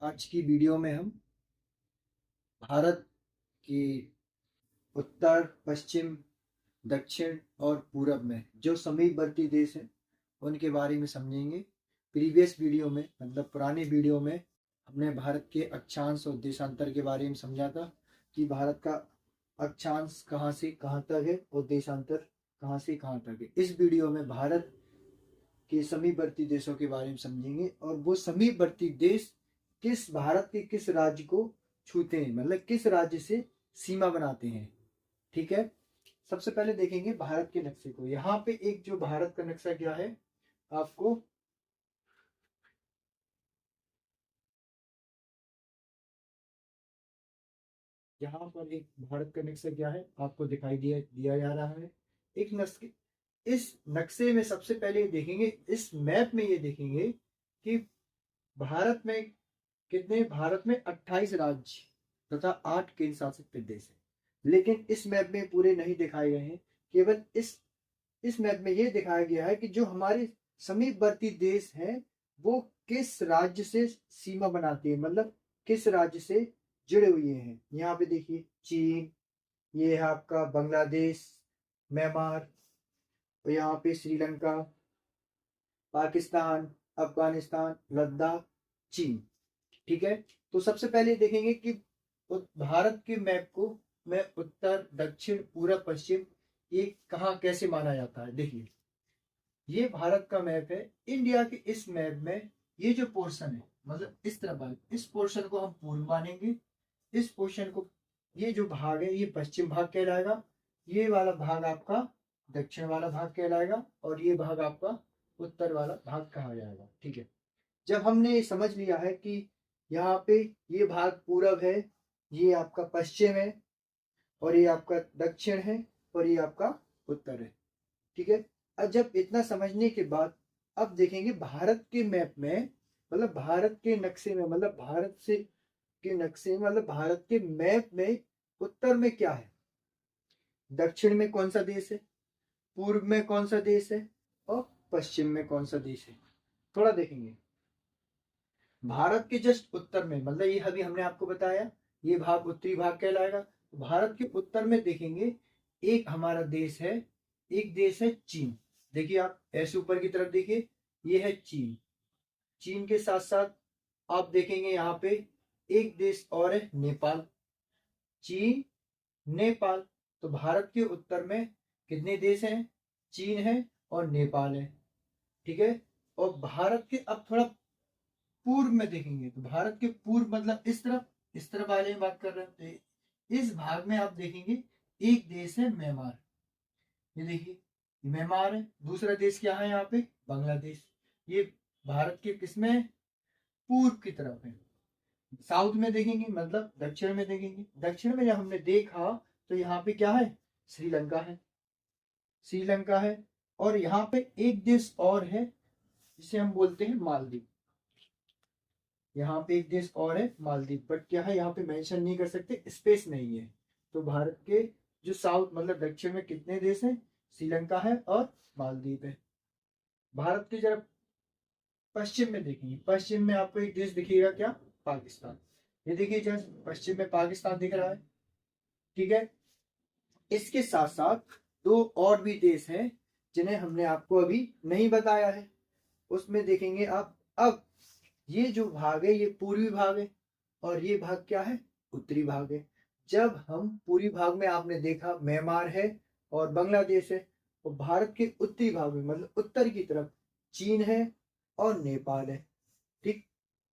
आज की वीडियो में हम भारत की उत्तर, पश्चिम, दक्षिण और पूरब में जो समीपवर्ती देश हैं उनके बारे में समझेंगे। प्रीवियस वीडियो में मतलब पुराने वीडियो में हमने भारत के अक्षांश और देशांतर के बारे में समझा था कि भारत का अक्षांश कहाँ से कहाँ तक है और देशांतर कहाँ से कहाँ तक है। इस वीडियो में भारत के समीपवर्ती देशों के बारे में समझेंगे और वो समीपवर्ती देश किस भारत के किस राज्य को छूते हैं, मतलब किस राज्य से सीमा बनाते हैं। ठीक है, सबसे पहले देखेंगे भारत के नक्शे को। यहाँ पे एक जो भारत का नक्शा क्या है आपको यहाँ पर एक भारत का नक्शा क्या है आपको दिखाई दिया दिया जा रहा है। एक नक्शे, इस नक्शे में सबसे पहले देखेंगे, इस मैप में ये देखेंगे कि भारत में भारत में 28 राज्य तथा 8 केंद्र शासित प्रदेश है। लेकिन इस मैप में पूरे नहीं दिखाए गए हैं। केवल इस मैप में ये दिखाया गया है कि जो हमारे समीपवर्ती देश हैं वो किस राज्य से सीमा बनाती है, मतलब किस राज्य से जुड़े हुए हैं। यहाँ पे देखिए चीन, ये है आपका बांग्लादेश, म्यांमार, और यहाँ पे श्रीलंका, पाकिस्तान, अफगानिस्तान, लद्दाख, चीन। ठीक है, तो सबसे पहले देखेंगे कि भारत के मैप को मैं उत्तर, दक्षिण, पूरब, पश्चिम ये कहाँ कैसे माना जाता है। देखिए ये भारत का मैप है। इंडिया के इस मैप में ये जो पोर्शन है मतलब इस तरफ भाग, इस पोर्शन को हम पूर्व मानेंगे, इस पोर्शन को, ये जो भाग है ये पश्चिम भाग कहलाएगा, ये वाला भाग आपका दक्षिण वाला भाग कहलाएगा और ये भाग आपका उत्तर वाला भाग कहा जाएगा। ठीक है, जब हमने ये समझ लिया है कि यहाँ पे ये भाग पूरब है, ये आपका पश्चिम है और ये आपका दक्षिण है और ये आपका उत्तर है। ठीक है, अब जब इतना समझने के बाद अब देखेंगे भारत के मैप में, मतलब भारत के नक्शे में, मतलब भारत से के नक्शे में, मतलब भारत के मैप में उत्तर में क्या है, दक्षिण में कौन सा देश है, पूर्व में कौन सा देश है और पश्चिम में कौन सा देश है। थोड़ा देखेंगे भारत के जस्ट उत्तर में, मतलब ये अभी हमने आपको बताया ये भाग उत्तरी भाग कहलाएगा। भारत के उत्तर में देखेंगे एक हमारा देश है, एक देश है चीन। देखिए आप ऐसे ऊपर की तरफ देखिए, ये है चीन। चीन के साथ साथ आप देखेंगे यहाँ पे एक देश और है नेपाल। चीन, नेपाल, तो भारत के उत्तर में कितने देश हैं, चीन है और नेपाल है। ठीक है, और भारत के अब थोड़ा पूर्व में देखेंगे तो भारत के पूर्व मतलब इस तरफ वाले में बात कर रहे हैं तो इस भाग में आप देखेंगे एक देश है म्यांमार। ये देखिए म्यांमार है। दूसरा देश क्या है यहाँ पे, बांग्लादेश। ये भारत के किसमें है, पूर्व की तरफ है। साउथ में देखेंगे मतलब दक्षिण में देखेंगे, दक्षिण में जब हमने देखा तो यहाँ पे क्या है, श्रीलंका है। श्रीलंका है और यहाँ पे एक देश और है जिसे हम बोलते हैं मालदीव। यहाँ पे एक देश और है मालदीव, बट क्या है यहाँ पे मेंशन नहीं कर सकते, स्पेस नहीं है। तो भारत के जो साउथ मतलब दक्षिण में कितने देश हैं, श्रीलंका है और मालदीव है। भारत के जरा पश्चिम में देखेंगे, पश्चिम में आपको एक देश दिखेगा क्या, पाकिस्तान। ये देखिए जस्ट पश्चिम में पाकिस्तान दिख रहा है। ठीक है, इसके साथ साथ दो और भी देश हैं जिन्हें हमने आपको अभी नहीं बताया है, उसमें देखेंगे आप। अब ये जो भाग है ये पूर्वी भाग है और ये भाग क्या है, उत्तरी भाग है। जब हम पूर्वी भाग में आपने देखा म्यांमार है और बांग्लादेश है, और भारत के उत्तरी भाग में मतलब उत्तर की तरफ चीन है और नेपाल है। ठीक,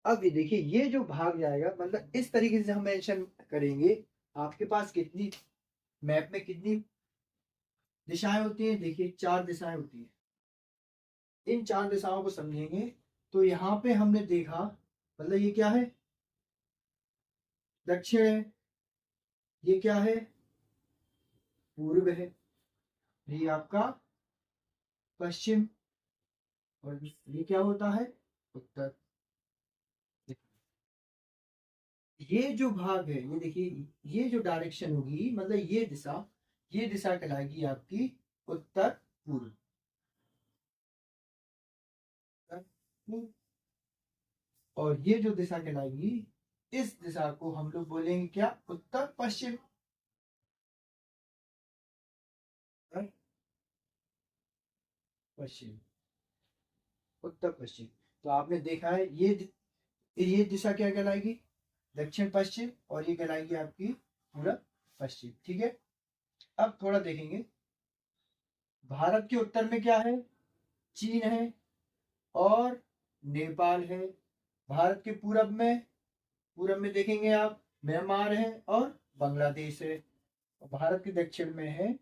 अब ये देखिए ये जो भाग जाएगा मतलब इस तरीके से हम मेंशन करेंगे। आपके पास कितनी मैप में कितनी दिशाएं होती हैं, देखिए 4 दिशाएं होती हैं। इन 4 दिशाओं को समझेंगे तो यहाँ पे हमने देखा मतलब ये क्या है, दक्षिण है, ये क्या है, पूर्व है, ये आपका पश्चिम, और ये क्या होता है, उत्तर। ये जो भाग है ये देखिए, ये जो डायरेक्शन होगी मतलब ये दिशा कहलाएगी आपकी उत्तर पूर्व। और ये जो दिशा कहलाएगी, इस दिशा को हम लोग बोलेंगे क्या, उत्तर पश्चिम। पश्चिम, उत्तर पश्चिम। तो आपने देखा है ये दिशा क्या कहलाएगी, दक्षिण पश्चिम, और ये कहलाएगी आपकी पूरब पश्चिम। ठीक है, अब थोड़ा देखेंगे, भारत के उत्तर में क्या है, चीन है और नेपाल है। भारत के पूरब में देखेंगे आप, म्यांमार है और बांग्लादेश है। भारत के दक्षिण में है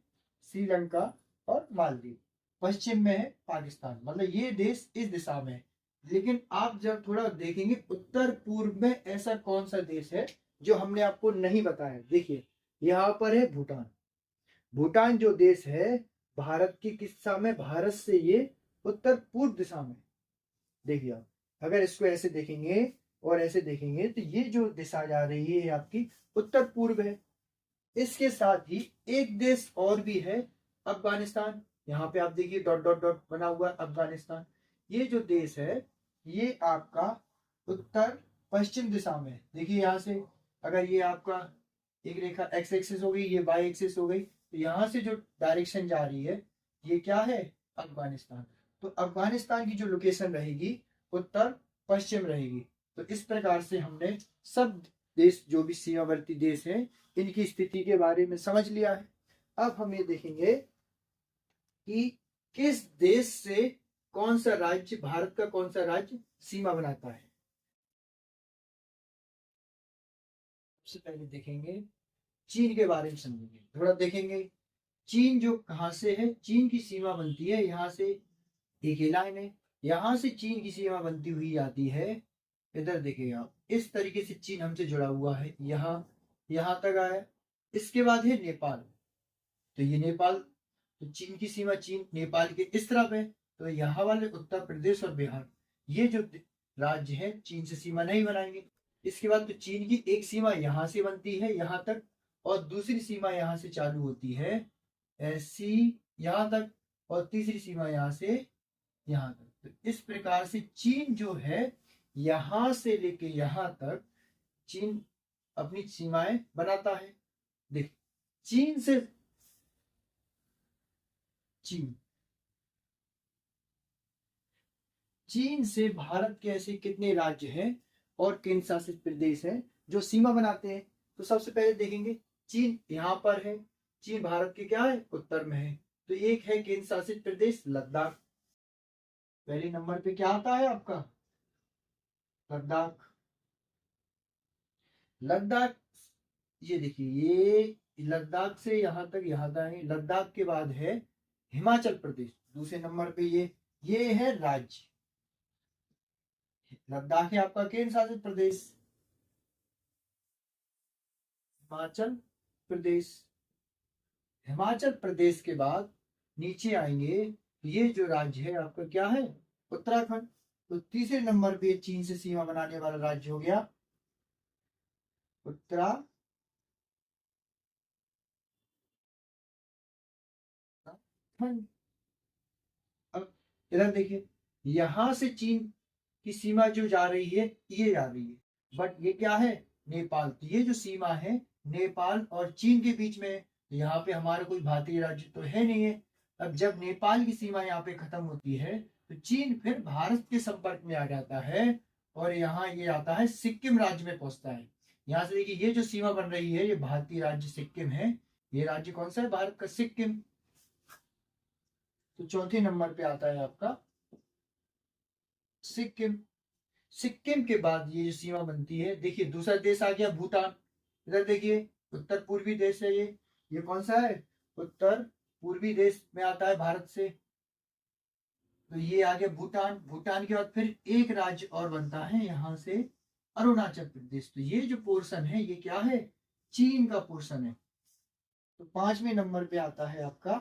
श्रीलंका और मालदीव। पश्चिम में है पाकिस्तान। मतलब ये देश इस दिशा में है। लेकिन आप जब थोड़ा देखेंगे उत्तर पूर्व में ऐसा कौन सा देश है जो हमने आपको नहीं बताया। देखिए यहाँ पर है भूटान। भूटान जो देश है भारत की किस दिशा में, भारत से ये उत्तर पूर्व दिशा में। देखिए आप अगर इसको ऐसे देखेंगे और ऐसे देखेंगे तो ये जो दिशा जा रही है आपकी उत्तर पूर्व है। इसके साथ ही एक देश और भी है, अफगानिस्तान। यहाँ पे आप देखिए डॉट डॉट डॉट बना हुआ है, अफगानिस्तान। ये जो देश है ये आपका उत्तर पश्चिम दिशा में। देखिए यहाँ से अगर ये आपका एक रेखा एक्स एक्सिस हो गई, ये वाई एक्सिस हो गई, तो यहाँ से जो डायरेक्शन जा रही है ये क्या है, अफगानिस्तान। तो अफगानिस्तान की जो लोकेशन रहेगी उत्तर पश्चिम रहेगी। तो इस प्रकार से हमने सब देश जो भी सीमावर्ती देश हैं इनकी स्थिति के बारे में समझ लिया है। अब हम ये देखेंगे कि किस देश से कौन सा राज्य, भारत का कौन सा राज्य सीमा बनाता है। सबसे पहले देखेंगे चीन के बारे में समझेंगे, थोड़ा देखेंगे चीन जो कहां से है, चीन की सीमा बनती है यहाँ से, एक ही लाइन है, यहाँ से चीन की सीमा बनती हुई आती है। इधर देखिएगा आप इस तरीके से चीन हमसे जुड़ा हुआ है, यहाँ तक आया। इसके बाद है नेपाल। तो ये नेपाल, तो चीन की सीमा चीन नेपाल के इस तरफ है। तो यहाँ वाले उत्तर प्रदेश और बिहार ये जो राज्य है चीन से सीमा नहीं बनाएंगे। इसके बाद तो चीन की एक सीमा यहाँ से बनती है यहाँ तक, और दूसरी सीमा यहाँ से चालू होती है ऐसी यहाँ तक, और तीसरी सीमा यहाँ से यहाँ तक। तो इस प्रकार से चीन जो है यहाँ से लेके यहाँ तक चीन अपनी सीमाएं बनाता है। देख चीन से चीन से भारत के ऐसे कितने राज्य हैं और केंद्र शासित प्रदेश हैं जो सीमा बनाते हैं। तो सबसे पहले देखेंगे चीन यहाँ पर है, चीन भारत के क्या है, उत्तर में है। तो एक है केंद्र शासित प्रदेश लद्दाख। पहले नंबर पे क्या आता है आपका, लद्दाख। लद्दाख, ये देखिए ये लद्दाख से यहाँ तक आएंगे। लद्दाख के बाद है हिमाचल प्रदेश दूसरे नंबर पे। ये है राज्य। लद्दाख है आपका केंद्र शासित प्रदेश, हिमाचल प्रदेश। हिमाचल प्रदेश के बाद नीचे आएंगे, ये जो राज्य है आपका क्या है, उत्तराखंड। तो तीसरे नंबर पे चीन से सीमा बनाने वाला राज्य हो गया उत्तराखंड। अब इधर देखिए यहां से चीन की सीमा जो जा रही है ये जा रही है, बट ये क्या है, नेपाल। तो ये जो सीमा है नेपाल और चीन के बीच में है। यहाँ पे हमारा कोई भारतीय राज्य तो है नहीं है। अब जब नेपाल की सीमा यहाँ पे खत्म होती है तो चीन फिर भारत के संपर्क में आ जाता है, और यहाँ ये आता है सिक्किम राज्य में पहुंचता है। यहाँ से देखिए ये जो सीमा बन रही है ये भारतीय राज्य सिक्किम है। ये राज्य कौन सा है, भारत का सिक्किम। तो चौथे नंबर पे आता है आपका सिक्किम। सिक्किम के बाद ये जो सीमा बनती है, देखिए दूसरा देश आ गया भूटान। इधर देखिए उत्तर पूर्वी देश है ये कौन सा है, उत्तर पूर्वी देश में आता है भारत से। तो ये आ गया भूटान। भूटान के बाद फिर एक राज्य और बनता है यहाँ से अरुणाचल प्रदेश। तो ये जो पोर्शन है ये क्या है, चीन का पोर्शन है। तो पांचवें नंबर पे आता है आपका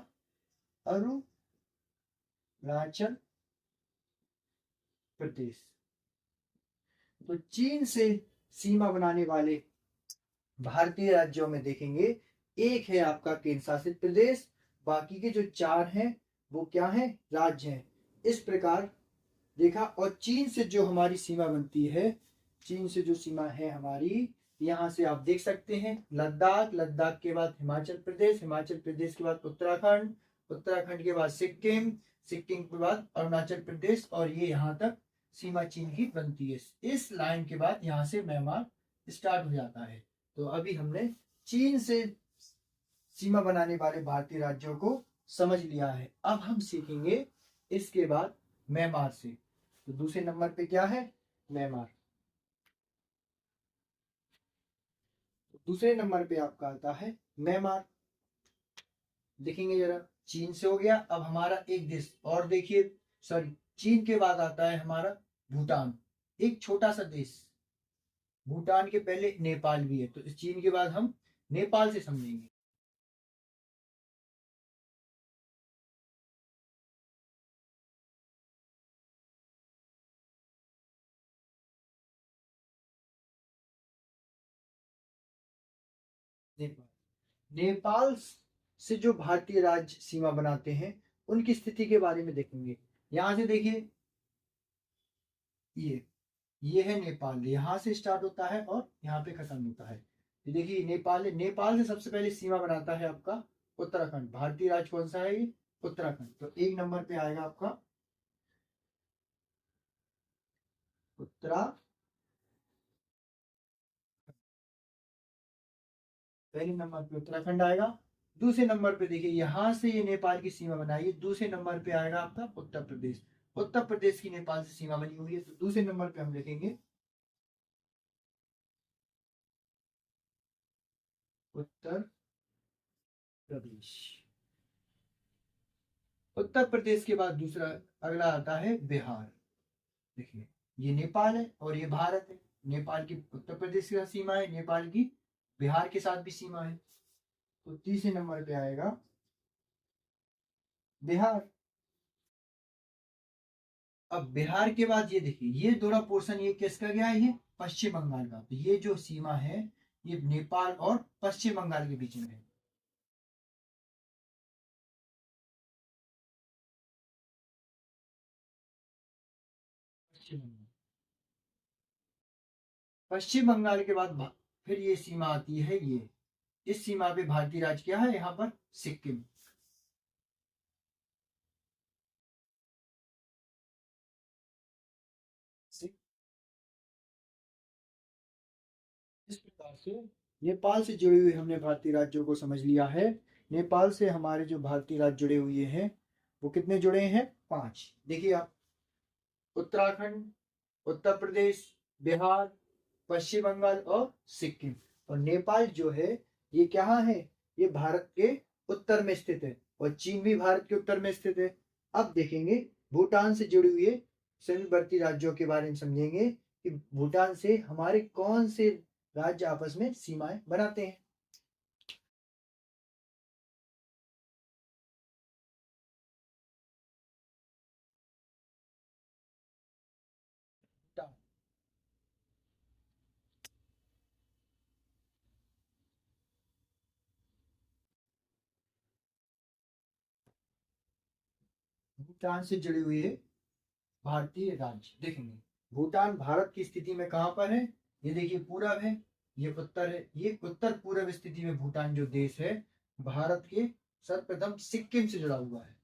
अरुणाचल प्रदेश। तो चीन से सीमा बनाने वाले भारतीय राज्यों में देखेंगे एक है आपका केंद्र शासित प्रदेश, बाकी के जो चार हैं वो क्या हैं, राज्य हैं। इस प्रकार देखा। और चीन से जो हमारी सीमा बनती है, चीन से जो सीमा है हमारी, यहाँ से आप देख सकते हैं लद्दाख, लद्दाख के बाद हिमाचल प्रदेश, हिमाचल प्रदेश के बाद उत्तराखंड, उत्तराखंड के बाद सिक्किम, सिक्किम के बाद अरुणाचल प्रदेश, और ये यहाँ तक सीमा चीन की बनती है। इस लाइन के बाद यहाँ से म्यांमार स्टार्ट हो जाता है। तो अभी हमने चीन से सीमा बनाने वाले भारतीय राज्यों को समझ लिया है। अब हम सीखेंगे इसके बाद म्यांमार से। तो दूसरे नंबर पे क्या है? म्यांमार। तो दूसरे नंबर पे आपका आता है म्यांमार। देखेंगे जरा, चीन से हो गया। अब हमारा एक देश और देखिए, सॉरी, चीन के बाद आता है हमारा भूटान, एक छोटा सा देश। भूटान के पहले नेपाल भी है, तो इस चीन के बाद हम नेपाल से समझेंगे। नेपाल, नेपाल से जो भारतीय राज्य सीमा बनाते हैं उनकी स्थिति के बारे में देखेंगे। यहां से देखिए, ये है नेपाल, यहाँ से स्टार्ट होता है और यहाँ पे खत्म होता है। ये देखिए नेपाल है, नेपाल से सबसे पहले सीमा बनाता है आपका उत्तराखंड। भारतीय राज्य कौन सा है? ये उत्तराखंड। तो एक नंबर पे आएगा आपका उत्तराखंड। पहले नंबर पे उत्तराखंड आएगा। दूसरे नंबर पे देखिए, यहां से ये नेपाल की सीमा बनाई है। दूसरे नंबर पे आएगा आपका उत्तर प्रदेश। उत्तर प्रदेश की नेपाल से सीमा बनी हुई है। तो दूसरे नंबर पे हम लिखेंगे उत्तर प्रदेश। उत्तर प्रदेश के बाद दूसरा अगला आता है बिहार। देखिए, ये नेपाल है और ये भारत है। नेपाल की उत्तर प्रदेश के साथ सीमा है, नेपाल की बिहार के साथ भी सीमा है। तो तीसरे नंबर पे आएगा बिहार। अब बिहार के बाद ये देखिए, ये थोड़ा पोर्शन ये किसका गया है? ये पश्चिम बंगाल का। तो ये जो सीमा है, ये नेपाल और पश्चिम बंगाल के बीच में है। पश्चिम बंगाल, पश्चिम बंगाल के बाद फिर ये सीमा आती है ये। इस सीमा पे भारतीय राज्य क्या है? यहाँ पर सिक्किम। इस प्रकार से नेपाल से जुड़े हुए हमने भारतीय राज्यों को समझ लिया है। नेपाल से हमारे जो भारतीय राज्य जुड़े हुए हैं वो कितने जुड़े हैं? 5। देखिए आप, उत्तराखंड, उत्तर प्रदेश, बिहार, पश्चिम बंगाल और सिक्किम। और नेपाल जो है ये क्या है? ये भारत के उत्तर में स्थित है और चीन भी भारत के उत्तर में स्थित है। अब देखेंगे भूटान से जुड़े हुए सीमावर्ती राज्यों के बारे में समझेंगे कि भूटान से हमारे कौन से राज्य आपस में सीमाएं बनाते हैं। भूटान, भूटान से जुड़े हुए भारतीय राज्य देखेंगे। भूटान भारत की स्थिति में कहां पर है? ये देखिए पूरब है, ये उत्तर है। ये उत्तर पूर्व स्थिति में भूटान जो देश है, भारत के सर्वप्रथम सिक्किम से जुड़ा हुआ है।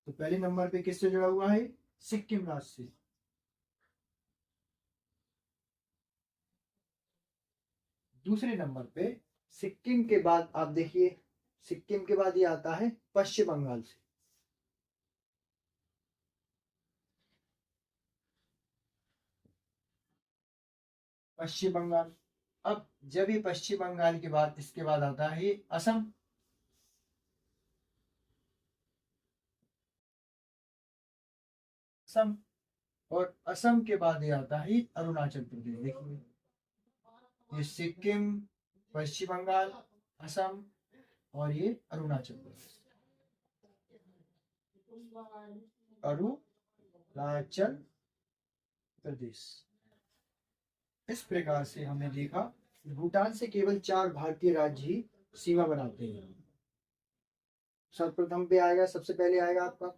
तो पहले नंबर पे किससे जुड़ा हुआ है? सिक्किम राज्य से। दूसरे नंबर पे सिक्किम के बाद आप देखिए, सिक्किम के बाद ये आता है पश्चिम बंगाल से। पश्चिम बंगाल। अब जब ये पश्चिम बंगाल के बाद इसके बाद आता है ये असम। असम, और असम के बाद ये आता है अरुणाचल प्रदेश। देखिए, ये सिक्किम, पश्चिम बंगाल, असम और ये अरुणाचल प्रदेश। अरुणाचल प्रदेश। इस प्रकार से हमने देखा भूटान से केवल 4 भारतीय राज्य ही सीमा बनाते हैं। सर्वप्रथम पे आएगा, सबसे पहले आएगा आपका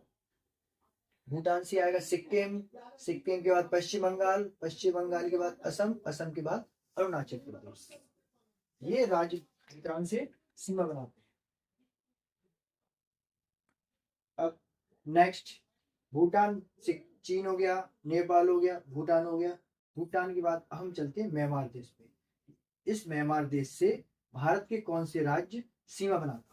भूटान से आएगा सिक्किम, सिक्किम के बाद पश्चिम बंगाल, पश्चिम बंगाल के बाद असम, असम के बाद अरुणाचल प्रदेश। ये राज्य भूटान से सीमा बनाते हैं। अब नेक्स्ट, भूटान से चीन हो गया, नेपाल हो गया, भूटान हो गया। भूटान के बाद हम चलते हैं म्यांमार देश पे। इस म्यांमार देश से भारत के कौन से राज्य सीमा बनाता?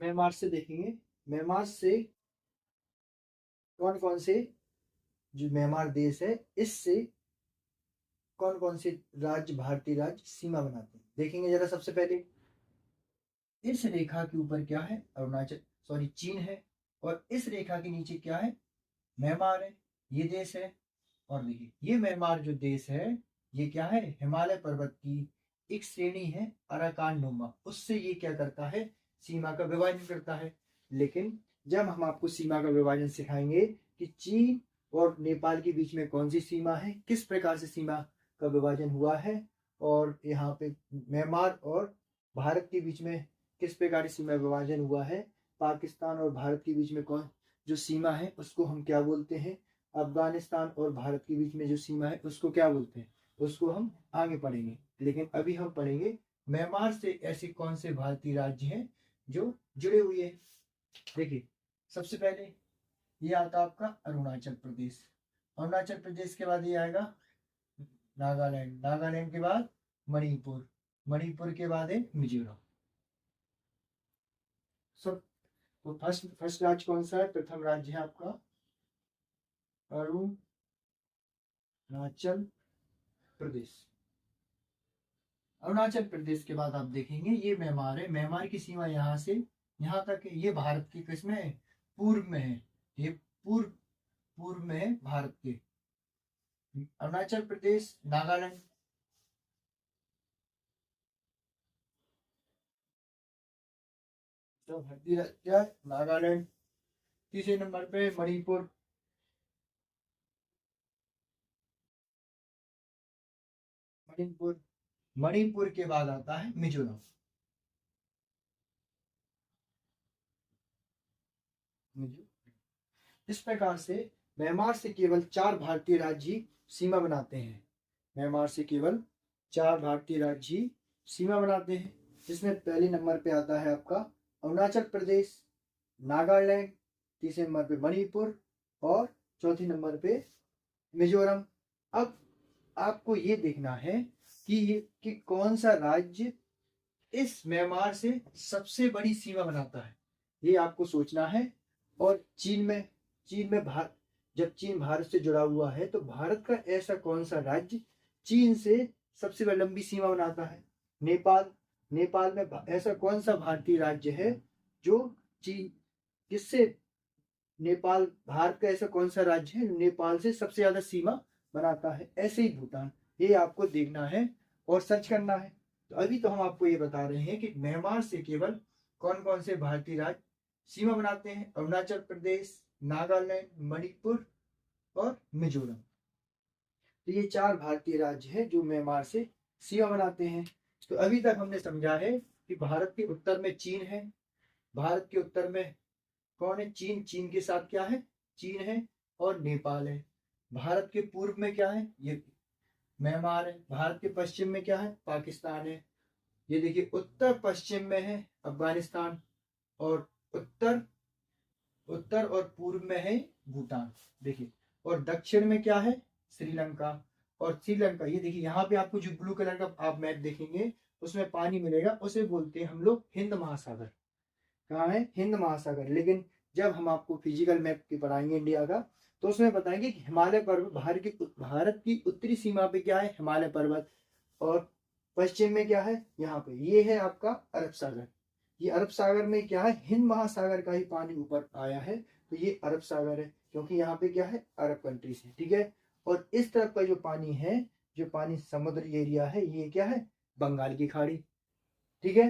म्यांमार से देखेंगे, म्यांमार से कौन कौन से, जो म्यांमार देश है इससे कौन कौन से राज्य, भारतीय राज्य सीमा बनाते हैं देखेंगे जरा। सबसे पहले इस रेखा के ऊपर क्या है? अरुणाचल, सॉरी चीन है, और इस रेखा के नीचे क्या है? म्यांमार है, ये देश है। और देखिए ये म्यांमार जो देश है ये क्या है? हिमालय पर्वत की एक श्रेणी है अराकान नुमा, उससे ये क्या करता है? सीमा का विभाजन करता है। लेकिन जब हम आपको सीमा का विभाजन सिखाएंगे कि चीन और नेपाल के बीच में कौन सी सीमा है, किस प्रकार से सीमा का विभाजन हुआ है, और यहाँ पे म्यांमार और भारत के बीच में किस प्रकार से सीमा विभाजन हुआ है, पाकिस्तान और भारत के बीच में कौन जो सीमा है उसको हम क्या बोलते हैं, अफगानिस्तान और भारत के बीच में जो सीमा है उसको क्या बोलते हैं, उसको हम आगे पढ़ेंगे। लेकिन अभी हम पढ़ेंगे म्यांमार से ऐसे कौन से भारतीय राज्य हैं जो जुड़े हुए हैं। देखिए सबसे पहले ये आता आपका अरुणाचल प्रदेश, अरुणाचल प्रदेश के बाद ये आएगा नागालैंड, नागालैंड के बाद मणिपुर, मणिपुर के बाद है मिजोरम। सब तो फर्स्ट फर्स्ट राज्य कौन सा है? प्रथम राज्य है आपका अरुणाचल प्रदेश। अरुणाचल प्रदेश के बाद आप देखेंगे ये म्यांमार है, म्यांमार की सीमा यहाँ से यहाँ तक है। ये भारत की किसमें है? पूर्व में है, ये पूर्व पूर्व में है भारत के। अरुणाचल प्रदेश, नागालैंड, तो भारतीय राज्य है नागालैंड। तीसरे नंबर पे मणिपुर, मणिपुर, मणिपुर के बाद आता है मिजोरम। इस प्रकार से म्यांमार से केवल 4 भारतीय राज्य सीमा बनाते हैं, म्यांमार से केवल 4 भारतीय राज्य सीमा बनाते हैं, जिसमें पहले नंबर पे आता है आपका अरुणाचल प्रदेश, नागालैंड, तीसरे नंबर पे मणिपुर और चौथे नंबर पे मिजोरम। अब आपको ये देखना है कि कौन सा राज्य इस म्यांमार से सबसे बड़ी सीमा बनाता है, ये आपको सोचना है। और चीन में भारत, जब चीन भारत से जुड़ा हुआ है तो भारत का ऐसा कौन सा राज्य चीन से सबसे लंबी सीमा बनाता है? नेपाल, नेपाल में ऐसा कौन सा भारतीय राज्य है जो चीन, किससे, नेपाल, भारत का ऐसा कौन सा राज्य है नेपाल से सबसे ज्यादा सीमा बनाता है? ऐसे ही भूटान, ये आपको देखना है और सर्च करना है। तो अभी तो हम आपको ये बता रहे हैं कि म्यांमार से केवल कौन कौन से भारतीय राज्य सीमा बनाते हैं? अरुणाचल प्रदेश, नागालैंड, मणिपुर और मिजोरम। तो ये 4 भारतीय राज्य हैं जो म्यांमार से सीमा बनाते हैं। तो अभी तक हमने समझा है कि भारत के उत्तर में चीन है, भारत के उत्तर में कौन है? चीन, चीन के साथ क्या है? चीन है और नेपाल है। भारत के पूर्व में क्या है? ये म्यांमार है। भारत के पश्चिम में क्या है? पाकिस्तान है। ये देखिए उत्तर पश्चिम में है अफगानिस्तान, और उत्तर उत्तर और पूर्व में है भूटान, देखिए। और दक्षिण में क्या है? श्रीलंका। और श्रीलंका, ये देखिए यहाँ पे आपको जो ब्लू कलर का आप मैप देखेंगे उसमें पानी मिलेगा, उसे बोलते हैं हम लोग हिंद महासागर। कहाँ है? हिंद महासागर। लेकिन जब हम आपको फिजिकल मैप की पढ़ाएंगे इंडिया का, तो उसमें बताएंगे कि हिमालय पर्वत, भारत की उत्तरी सीमा पे क्या है? हिमालय पर्वत। और पश्चिम में क्या है? यहाँ पे ये है आपका अरब सागर। ये अरब सागर में क्या है? हिंद महासागर का ही पानी ऊपर आया है, तो ये अरब सागर है, क्योंकि यहाँ पे क्या है? अरब कंट्रीज है, ठीक है। और इस तरफ का जो पानी है, जो पानी समुद्री एरिया है, ये क्या है? बंगाल की खाड़ी, ठीक है।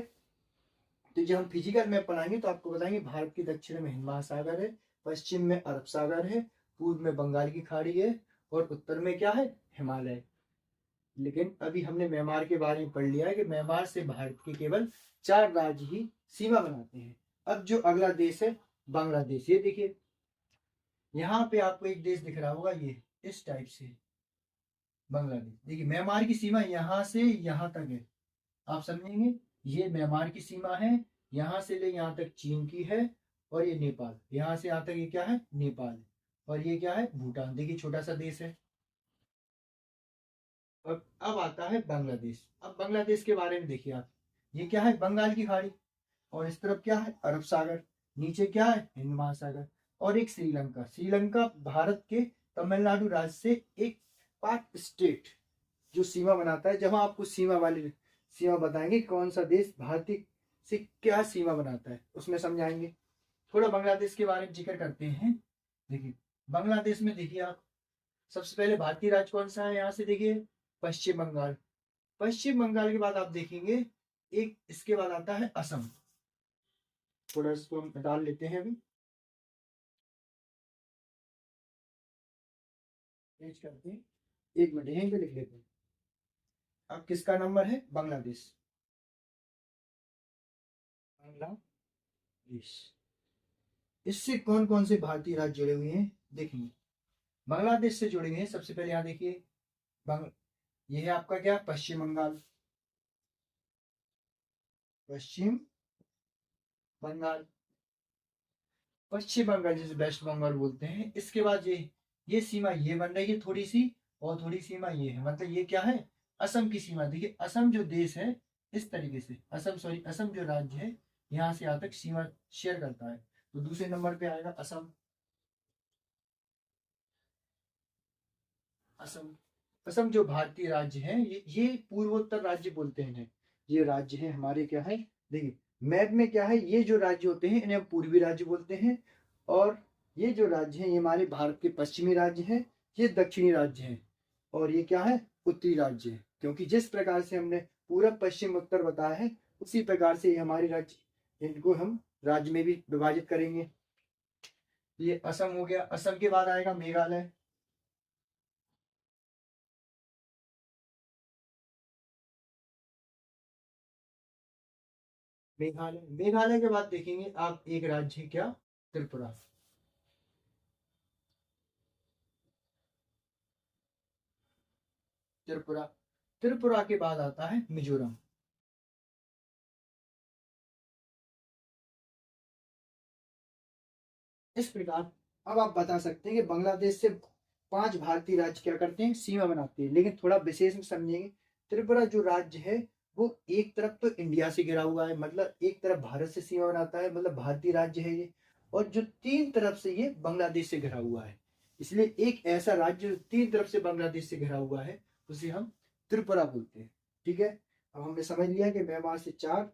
तो जब हम फिजिकल मैप पढ़ाएंगे तो आपको बताएंगे भारत के दक्षिण में हिंद महासागर है, पश्चिम में अरब सागर है, पूर्व में बंगाल की खाड़ी है, और उत्तर में क्या है? हिमालय। लेकिन अभी हमने म्यांमार के बारे में पढ़ लिया है कि म्यांमार से भारत के केवल 4 राज्य ही सीमा बनाते हैं। अब जो अगला देश है बांग्लादेश, ये देखिए यहाँ पे आपको एक देश दिख रहा होगा, ये इस टाइप से बांग्लादेश। देखिए म्यांमार की सीमा यहाँ से यहाँ तक है, आप समझेंगे। ये म्यांमार की सीमा है, यहाँ से ले यहाँ तक चीन की है, और ये नेपाल, यहाँ से यहाँ तक ये क्या है नेपाल, और ये क्या है भूटान। देखिए छोटा सा देश है। अब आता है बांग्लादेश। अब बांग्लादेश के बारे में देखिए आप, ये क्या है बंगाल की खाड़ी, और इस तरफ क्या है अरब सागर, नीचे क्या है हिंद महासागर, और एक श्रीलंका। श्रीलंका भारत के तमिलनाडु राज्य से एक पार्ट स्टेट जो सीमा बनाता है। जहां आपको सीमा वाली सीमा बताएंगे कौन सा देश भारतीय से क्या सीमा बनाता है, उसमें समझाएंगे। थोड़ा बांग्लादेश के बारे में जिक्र करते हैं। देखिए बांग्लादेश में देखिए आप, सबसे पहले भारतीय राज्य कौन सा है, यहाँ से देखिए पश्चिम बंगाल। पश्चिम बंगाल के बाद आप देखेंगे एक इसके बाद आता है असम। थोड़ा इसको हम डाल लेते हैं अभी, पेज करते हैं, 1 मिनट यहीं पे लिख लेते हैं। अब किसका नंबर है बांग्लादेश, बांग्लादेश। इससे कौन कौन से भारतीय राज्य जुड़े हुए हैं देखेंगे। बांग्लादेश से जुड़े हुए हैं सबसे पहले यहाँ देखिए ये है आपका क्या पश्चिम बंगाल, पश्चिम बंगाल, पश्चिम बंगाल जिसे वेस्ट बंगाल बोलते हैं। इसके बाद ये सीमा ये बन रही है थोड़ी सी, और थोड़ी सीमा ये है, मतलब ये क्या है असम की सीमा। देखिए असम जो देश है इस तरीके से, असम जो राज्य है यहाँ से यहाँ तक सीमा शेयर करता है। तो दूसरे नंबर पे आएगा असम। असम असम जो भारतीय राज्य है, ये पूर्वोत्तर राज्य बोलते हैं। ये राज्य है हमारे क्या है, देखिए मैप में क्या है, ये जो राज्य होते हैं इन्हें हम पूर्वी राज्य बोलते हैं, और ये जो राज्य है ये हमारे भारत के पश्चिमी राज्य हैं, ये दक्षिणी राज्य हैं, और ये क्या है उत्तरी राज्य है। क्योंकि जिस प्रकार से हमने पूरब पश्चिम उत्तर बताया है, उसी प्रकार से ये हमारे राज्य, इनको हम राज्य में भी विभाजित करेंगे। ये असम हो गया। असम के बाद आएगा मेघालय। मेघालय के बाद देखेंगे आप एक राज्य क्या त्रिपुरा। त्रिपुरा त्रिपुरा के बाद आता है मिजोरम। इस प्रकार अब आप बता सकते हैं कि बांग्लादेश से 5 भारतीय राज्य क्या करते हैं सीमा बनाते हैं। लेकिन थोड़ा विशेष में समझेंगे, त्रिपुरा जो राज्य है वो एक तरफ तो इंडिया से घिरा हुआ है, मतलब एक तरफ भारत से सीमा बनाता है, मतलब भारतीय राज्य है ये, और जो 3 तरफ से ये बांग्लादेश से घिरा हुआ है। इसलिए एक ऐसा राज्य जो 3 तरफ से बांग्लादेश से घिरा हुआ है उसे हम त्रिपुरा बोलते हैं। ठीक है, अब हमने समझ लिया कि म्यांमार से 4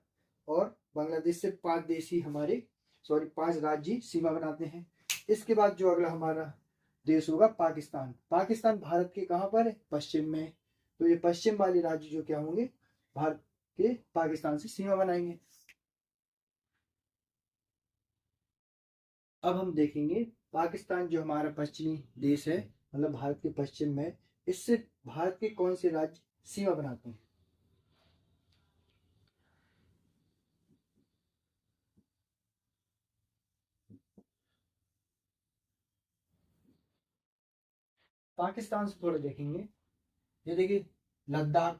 और बांग्लादेश से 5 देश ही हमारे, सॉरी 5 राज्य ही सीमा बनाते हैं। इसके बाद जो अगला हमारा देश होगा पाकिस्तान। पाकिस्तान भारत के कहाँ पर है पश्चिम में, तो ये पश्चिम वाले राज्य जो क्या होंगे भारत के पाकिस्तान से सीमा बनाएंगे। अब हम देखेंगे पाकिस्तान जो हमारा पश्चिमी देश है, मतलब भारत के पश्चिम में, इससे भारत के कौन से राज्य सीमा बनाते हैं। पाकिस्तान से थोड़ा देखेंगे, ये देखिए लद्दाख,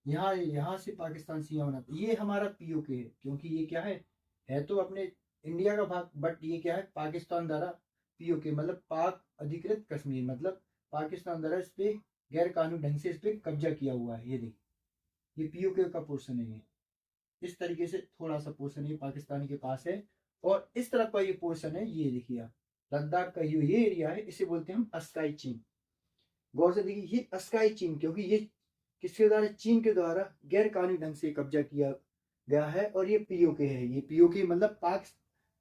यहाँ यहाँ से पाकिस्तान सीमा बनाता है। ये हमारा पीओके है, क्योंकि ये क्या है तो अपने इंडिया का भाग, बट ये क्या है पाकिस्तान द्वारा पीओके, मतलब पाक अधिकृत कश्मीर, मतलब पाकिस्तान द्वारा इस पे गैर कानूनी ढंग से इस पे कब्जा किया हुआ है। ये देखिए ये पीओके का पोर्शन है, ये इस तरीके से थोड़ा सा पोर्शन ये पाकिस्तानी के पास है, और इस तरफ का ये पोर्शन है, ये देखिए आप लद्दाख का ये एरिया है, इसे बोलते हैं हम अस्काई चीन। गौर से देखिए ये अस्काई चीन, क्योंकि ये किसके द्वारा, चीन के द्वारा गैर कानूनी ढंग से कब्जा किया गया है, और ये पीओके है। ये पीओके मतलब पाक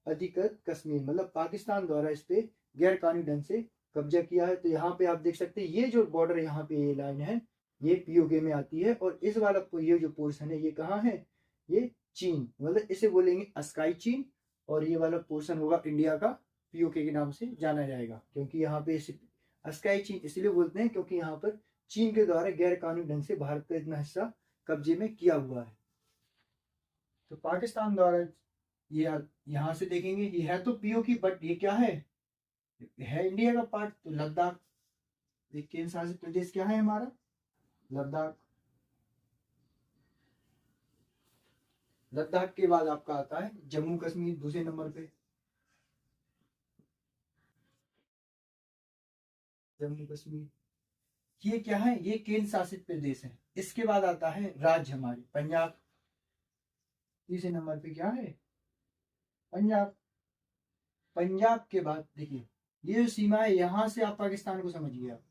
अधिकृत कश्मीर, मतलब पाकिस्तान द्वारा इस पे गैर कानूनी ढंग से कब्जा किया है। तो यहाँ पे आप देख सकते हैं ये जो बॉर्डर यहाँ पे ये लाइन है ये पीओके में आती है, और इस वाला ये जो पोर्शन है ये कहाँ है, ये चीन, मतलब इसे बोलेंगे अस्काई चीन, और ये वाला पोर्शन होगा इंडिया का, पीओके के नाम से जाना जाएगा। क्योंकि यहाँ पे अस्काई चीन इसलिए बोलते हैं क्योंकि यहाँ पर चीन के द्वारा गैर कानूनी ढंग से भारत का इतना हिस्सा कब्जे में किया हुआ है। तो पाकिस्तान द्वारा ये यहाँ से देखेंगे, ये है तो पीओके, बट ये क्या है इंडिया का पार्ट। तो लद्दाख एक केंद्र शासित प्रदेश क्या है हमारा, लद्दाख। लद्दाख के बाद आपका आता है जम्मू कश्मीर दूसरे नंबर पे, जम्मू कश्मीर ये क्या है, ये केंद्र शासित प्रदेश है। इसके बाद आता है राज्य हमारे पंजाब, तीसरे नंबर पे क्या है पंजाब। पंजाब के बाद देखिए ये जो सीमा है यहाँ से आप पाकिस्तान को समझिए आप,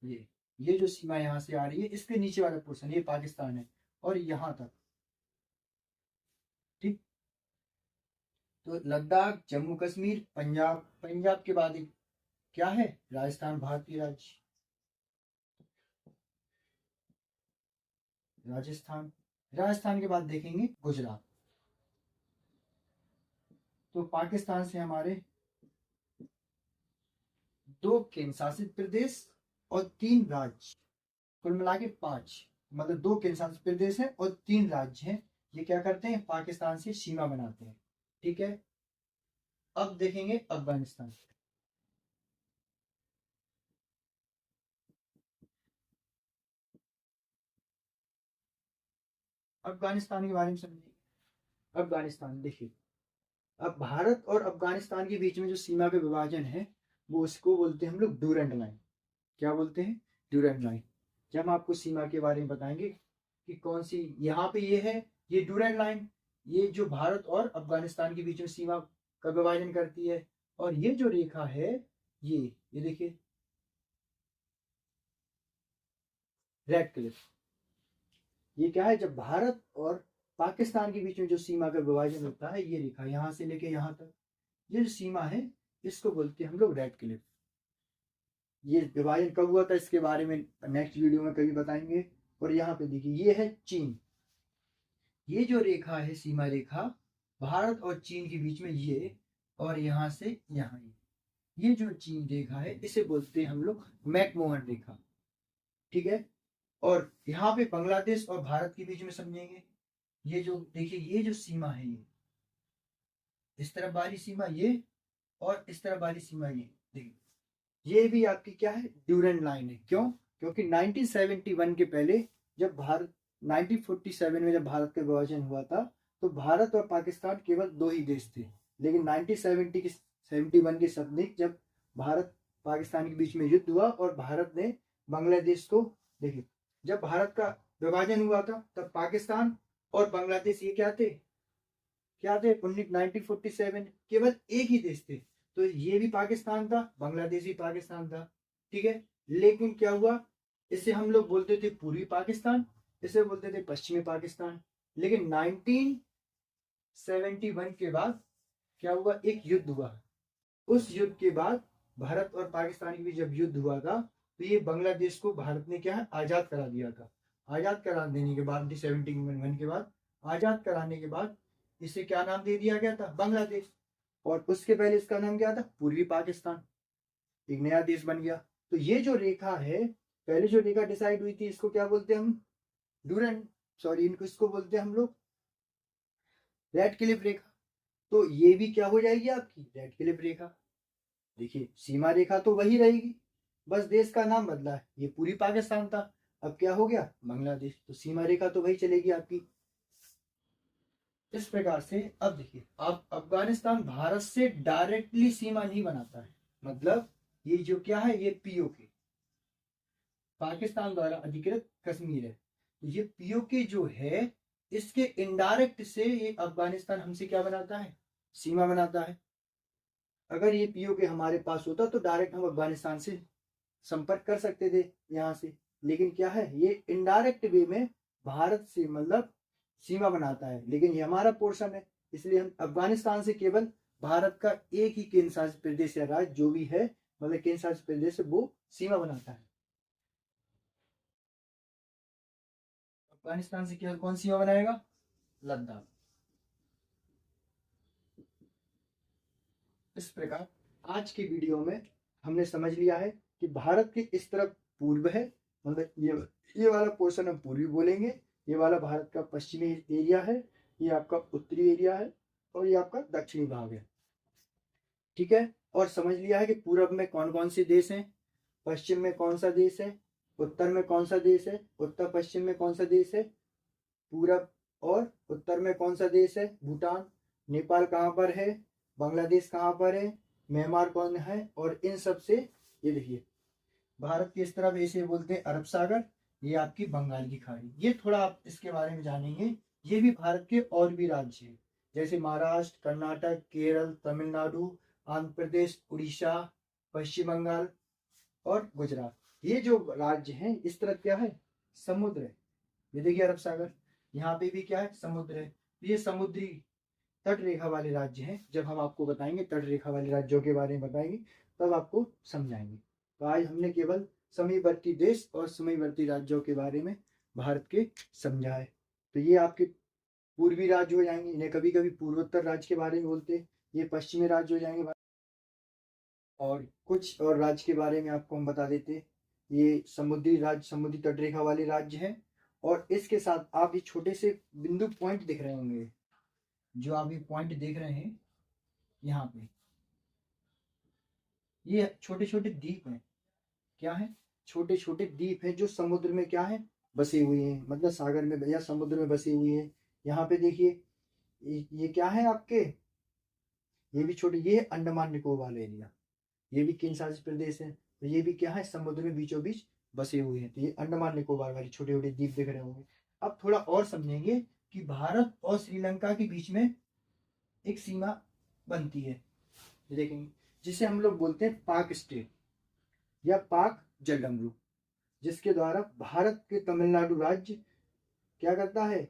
ये जो सीमा यहाँ से आ रही है इसके नीचे वाला पोर्शन ये पाकिस्तान है और यहाँ तक, ठीक। तो लद्दाख, जम्मू कश्मीर, पंजाब, पंजाब के बाद एक क्या है राजस्थान, भारतीय राज्य राजस्थान। राजस्थान के बाद देखेंगे गुजरात। तो पाकिस्तान से हमारे 2 केंद्र शासित प्रदेश और 3 राज्य, कुल मिला के 5, मतलब 2 केंद्र शासित प्रदेश है और 3 राज्य हैं। ये क्या करते हैं पाकिस्तान से सीमा बनाते हैं, ठीक है। अब देखेंगे अफगानिस्तान। अफगानिस्तान के बारे में समझिए। अफगानिस्तान देखिए, अब भारत और अफगानिस्तान के बीच में जो सीमा का विभाजन है वो उसको बोलते हैं हम लोग ड्यूरेंट लाइन। क्या बोलते हैं, ड्यूरेंट लाइन। जब हम आपको सीमा के बारे में बताएंगे कि कौन सी यहाँ पे ये है, ये ड्यूरेंट लाइन, ये जो भारत और अफगानिस्तान के बीच में सीमा का विभाजन करती है। और ये जो रेखा है ये देखिए रेड क्लिफ, ये क्या है, जब भारत और पाकिस्तान के बीच में जो सीमा का विभाजन होता है ये रेखा यहाँ से लेके यहाँ तक, ये जो सीमा है इसको बोलते हैं हम लोग रेड क्लिफ। ये विभाजन कब हुआ था इसके बारे में नेक्स्ट वीडियो में कभी बताएंगे। और यहाँ पे देखिए ये है चीन, ये जो रेखा है सीमा रेखा भारत और चीन के बीच में ये, और यहाँ से यहाँ ये जो चीन रेखा है इसे बोलते हैं हम लोग मैकमोहन रेखा, ठीक है। और यहाँ पे बांग्लादेश और भारत के बीच में समझेंगे, ये जो देखिए ये जो सीमा है ये इस तरफ वाली सीमा ये, और इस तरफ वाली सीमा ये, देखिए ये भी आपकी क्या है ड्यूरेंट लाइन है। क्यों, क्योंकि 1971 के पहले जब भारत 1947 में जब भारत का विभाजन हुआ था तो भारत और पाकिस्तान केवल 2 ही देश थे। लेकिन 1971 के सैनिक जब भारत पाकिस्तान के बीच में युद्ध हुआ और भारत ने बांग्लादेश को, देखिए जब भारत का विभाजन हुआ था तब पाकिस्तान और बांग्लादेश ये क्या थे 1947 केवल एक ही देश थे। तो ये भी पाकिस्तान था, बांग्लादेश भी पाकिस्तान था, ठीक है। लेकिन क्या हुआ, इसे हम लोग बोलते थे पूर्वी पाकिस्तान, इसे बोलते थे पश्चिमी पाकिस्तान। लेकिन 1971 के बाद क्या हुआ, एक युद्ध हुआ। उस युद्ध के बाद भारत और पाकिस्तान के बीच जब युद्ध हुआ था तो ये बांग्लादेश को भारत ने क्या है आजाद करा दिया था। आजाद करा देने के बाद 1971 के बाद आजाद कराने के बाद इसे क्या नाम दे दिया गया था, बांग्लादेश। और उसके पहले इसका नाम क्या था, पूर्वी पाकिस्तान, एक नया देश बन गया। तो ये जो रेखा है, पहले जो रेखा डिसाइड हुई थी इसको क्या बोलते हैं हम, ड्यूरेंट, सॉरी इनको इसको बोलते हैं हम लोग रेड क्लिफ रेखा। तो ये भी क्या हो जाएगी आपकी रेड क्लिफ रेखा। देखिए सीमा रेखा तो वही रहेगी, बस देश का नाम बदला है, ये पूरी पाकिस्तान था अब क्या हो गया बांग्लादेश। तो सीमा रेखा तो वही चलेगी आपकी। इस प्रकार से अब देखिए, अब अफगानिस्तान भारत से डायरेक्टली सीमा नहीं बनाता है, मतलब ये जो क्या है ये पीओके पाकिस्तान द्वारा अधिकृत कश्मीर है। तो ये पीओके जो है इसके इनडायरेक्ट से ये अफगानिस्तान हमसे क्या बनाता है, सीमा बनाता है। अगर ये पीओके हमारे पास होता तो डायरेक्ट हम अफगानिस्तान से संपर्क कर सकते थे यहाँ से। लेकिन क्या है ये इनडायरेक्ट वे में भारत से मतलब सीमा बनाता है, लेकिन ये हमारा पोर्शन है, इसलिए हम अफगानिस्तान से केवल भारत का एक ही केंद्र शासित प्रदेश या राज्य जो भी है मतलब केंद्र शासित प्रदेश वो सीमा बनाता है। अफगानिस्तान से केवल कौन सीमा बनाएगा, लद्दाख। इस प्रकार आज की वीडियो में हमने समझ लिया है कि भारत के इस तरफ पूर्व है, मतलब ये वाला पोर्शन हम पूर्वी बोलेंगे, ये वाला भारत का पश्चिमी एरिया है, ये आपका उत्तरी एरिया है और ये आपका दक्षिणी भाग है। ठीक है, और समझ लिया है कि पूरब में कौन कौन से देश हैं, पश्चिम में कौन सा देश है, उत्तर में कौन सा देश है, उत्तर पश्चिम में कौन सा देश है, पूरब और उत्तर में कौन सा देश है, भूटान, नेपाल कहाँ पर है, बांग्लादेश कहाँ पर है, म्यांमार कौन है, और इन सब से ये देखिए भारत के इस तरफ ऐसे बोलते हैं अरब सागर, ये आपकी बंगाल की खाड़ी। ये थोड़ा आप इसके बारे में जानेंगे। ये भी भारत के और भी राज्य हैं, जैसे महाराष्ट्र, कर्नाटक, केरल, तमिलनाडु, आंध्र प्रदेश, उड़ीसा, पश्चिम बंगाल और गुजरात। ये जो राज्य हैं इस तरफ क्या है, समुद्र है। ये देखिए अरब सागर, यहाँ पे भी क्या है, समुद्र है। ये समुद्री तट रेखा वाले राज्य हैं। जब हम आपको बताएंगे तट रेखा वाले राज्यों के बारे में बताएंगे तब आपको समझाएंगे। तो आज हमने केवल समीपवर्ती देश और समीपवर्ती राज्यों के बारे में भारत के समझा है। तो ये आपके पूर्वी राज्य हो जाएंगे, इन्हें कभी कभी पूर्वोत्तर राज्य के बारे में बोलते हैं। ये पश्चिमी राज्य हो जाएंगे। और कुछ और राज्य के बारे में आपको हम बता देते, ये समुद्री राज्य, समुद्री तटरेखा वाले राज्य हैं। और इसके साथ आप ये छोटे से बिंदु पॉइंट दिख रहे होंगे, जो आप ये पॉइंट देख रहे हैं यहाँ पे, ये छोटे छोटे द्वीप हैं। क्या है, छोटे छोटे द्वीप हैं जो समुद्र में क्या है, बसे हुए हैं, मतलब सागर में या समुद्र में बसे हुए हैं। यहाँ पे देखिए ये क्या है आपके, ये भी छोटे, ये अंडमान निकोबार एरिया, ये भी केंद्र शासित प्रदेश है। तो ये भी क्या है, समुद्र में बीचों बीच बसे हुए हैं। तो ये अंडमान निकोबार वाले छोटे छोटे द्वीप दिख रहे होंगे। अब थोड़ा और समझेंगे कि भारत और श्रीलंका के बीच में एक सीमा बनती है, देखेंगे, जिसे हम लोग बोलते हैं पाक स्टेट या पाक जलडमरू, जिसके द्वारा भारत के तमिलनाडु राज्य क्या करता है,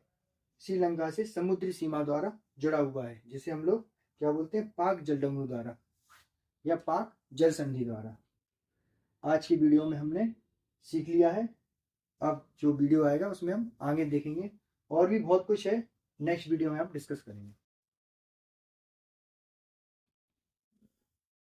श्रीलंका से समुद्री सीमा द्वारा जुड़ा हुआ है, जिसे हम लोग क्या बोलते हैं, पाक जलडमरू द्वारा या पाक जल संधि द्वारा। आज की वीडियो में हमने सीख लिया है। अब जो वीडियो आएगा उसमें हम आगे देखेंगे, और भी बहुत कुछ है, नेक्स्ट वीडियो में आप डिस्कस करेंगे।